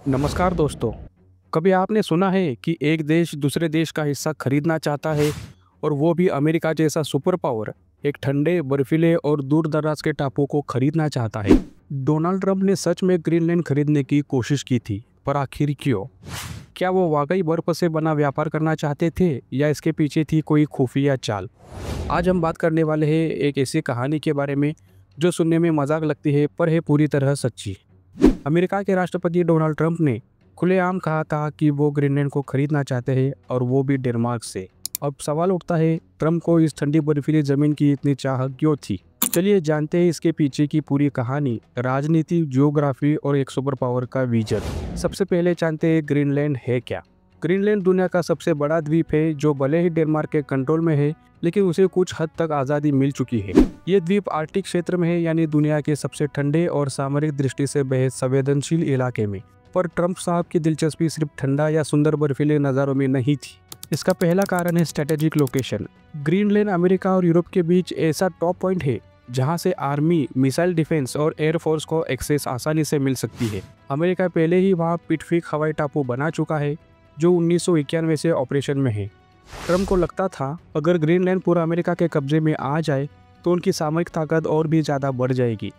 नमस्कार दोस्तों। कभी आपने सुना है कि एक देश दूसरे देश का हिस्सा खरीदना चाहता है और वो भी अमेरिका जैसा सुपर पावर एक ठंडे बर्फीले और दूर दराज के टापू को खरीदना चाहता है। डोनाल्ड ट्रंप ने सच में ग्रीनलैंड खरीदने की कोशिश की थी, पर आखिर क्यों? क्या वो वाकई बर्फ से बना व्यापार करना चाहते थे या इसके पीछे थी कोई खुफिया चाल? आज हम बात करने वाले हैं एक ऐसी कहानी के बारे में जो सुनने में मजाक लगती है पर है पूरी तरह सच्ची। अमेरिका के राष्ट्रपति डोनाल्ड ट्रंप ने खुलेआम कहा था कि वो ग्रीनलैंड को खरीदना चाहते हैं और वो भी डेनमार्क से। अब सवाल उठता है, ट्रंप को इस ठंडी बर्फीली जमीन की इतनी चाह क्यों थी? चलिए जानते हैं इसके पीछे की पूरी कहानी, राजनीति, जियोग्राफी और एक सुपर पावर का विजन। सबसे पहले जानते हैं ग्रीनलैंड है क्या। ग्रीनलैंड दुनिया का सबसे बड़ा द्वीप है जो भले ही डेनमार्क के कंट्रोल में है, लेकिन उसे कुछ हद तक आज़ादी मिल चुकी है। ये द्वीप आर्कटिक क्षेत्र में है, यानी दुनिया के सबसे ठंडे और सामरिक दृष्टि से बेहद संवेदनशील इलाके में। पर ट्रंप साहब की दिलचस्पी सिर्फ ठंडा या सुंदर बर्फीले नज़ारों में नहीं थी। इसका पहला कारण है स्ट्रेटेजिक लोकेशन। ग्रीनलैंड अमेरिका और यूरोप के बीच ऐसा टॉप पॉइंट है जहां से आर्मी, मिसाइल डिफेंस और एयरफोर्स को एक्सेस आसानी से मिल सकती है। अमेरिका पहले ही वहां पिटफिक हवाई टापू बना चुका है जो 1991 से ऑपरेशन में है। ट्रंप को लगता था अगर ग्रीनलैंड पूरा अमेरिका के कब्जे में आ जाए तो उनकी सामरिक ताकत और भी ज़्यादा बढ़ जाएगी।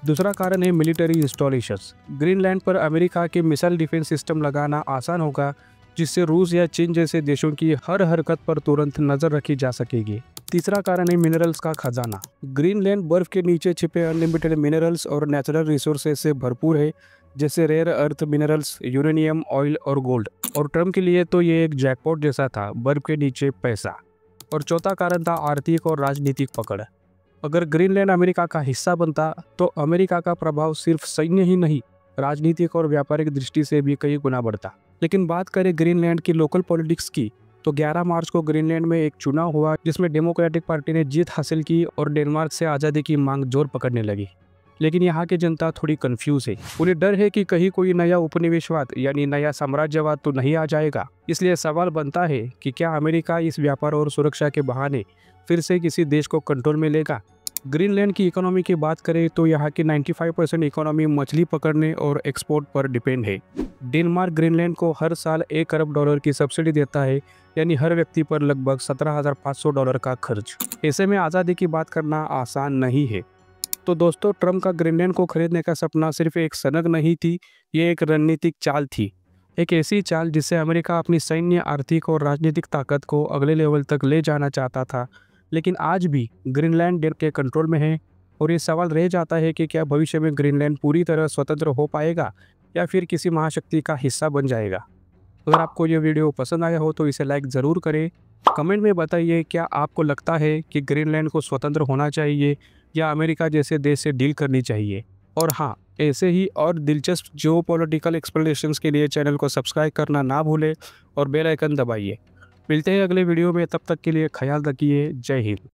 दूसरा कारण है मिलिट्री इंस्टॉलेशंस। ग्रीनलैंड पर अमेरिका के मिसाइल डिफेंस सिस्टम लगाना आसान होगा, जिससे रूस या चीन जैसे देशों की हर हरकत पर तुरंत नज़र रखी जा सकेगी। तीसरा कारण है मिनरल्स का खजाना। ग्रीनलैंड बर्फ के नीचे छिपे अनलिमिटेड मिनरल्स और नेचुरल रिसोर्सेज से भरपूर है, जैसे rare earth minerals, uranium, oil और गोल्ड। और ट्रंप के लिए तो ये एक जैकपॉट जैसा था, बर्फ के नीचे पैसा। और चौथा कारण था आर्थिक और राजनीतिक पकड़। अगर ग्रीनलैंड अमेरिका का हिस्सा बनता तो अमेरिका का प्रभाव सिर्फ सैन्य ही नहीं, राजनीतिक और व्यापारिक दृष्टि से भी कई गुना बढ़ता। लेकिन बात करें ग्रीनलैंड की लोकल पॉलिटिक्स की, तो 11 मार्च को ग्रीनलैंड में एक चुनाव हुआ जिसमें डेमोक्रेटिक पार्टी ने जीत हासिल की और डेनमार्क से आज़ादी की मांग जोर पकड़ने लगी। लेकिन यहाँ की जनता थोड़ी कंफ्यूज है। उन्हें डर है कि कहीं कोई नया उपनिवेशवाद यानी नया साम्राज्यवाद तो नहीं आ जाएगा। इसलिए सवाल बनता है कि क्या अमेरिका इस व्यापार और सुरक्षा के बहाने फिर से किसी देश को कंट्रोल में लेगा। ग्रीनलैंड की इकोनॉमी की बात करें तो यहाँ की 95% इकोनॉमी मछली पकड़ने और एक्सपोर्ट पर डिपेंड है। डेनमार्क ग्रीनलैंड को हर साल $1 अरब की सब्सिडी देता है, यानी हर व्यक्ति पर लगभग $17,500 का खर्च। ऐसे में आज़ादी की बात करना आसान नहीं है। तो दोस्तों, ट्रंप का ग्रीनलैंड को खरीदने का सपना सिर्फ एक सनक नहीं थी, ये एक रणनीतिक चाल थी। एक ऐसी चाल जिससे अमेरिका अपनी सैन्य, आर्थिक और राजनीतिक ताकत को अगले लेवल तक ले जाना चाहता था। लेकिन आज भी ग्रीनलैंड के कंट्रोल में है और ये सवाल रह जाता है कि क्या भविष्य में ग्रीनलैंड पूरी तरह स्वतंत्र हो पाएगा या फिर किसी महाशक्ति का हिस्सा बन जाएगा। अगर आपको ये वीडियो पसंद आया हो तो इसे लाइक ज़रूर करें। कमेंट में बताइए, क्या आपको लगता है कि ग्रीनलैंड को स्वतंत्र होना चाहिए या अमेरिका जैसे देश से डील करनी चाहिए। और हाँ, ऐसे ही और दिलचस्प जियोपॉलिटिकल एक्सप्लेनेशंस के लिए चैनल को सब्सक्राइब करना ना भूलें और बेल आइकन दबाइए। मिलते हैं अगले वीडियो में, तब तक के लिए ख्याल रखिए। जय हिंद।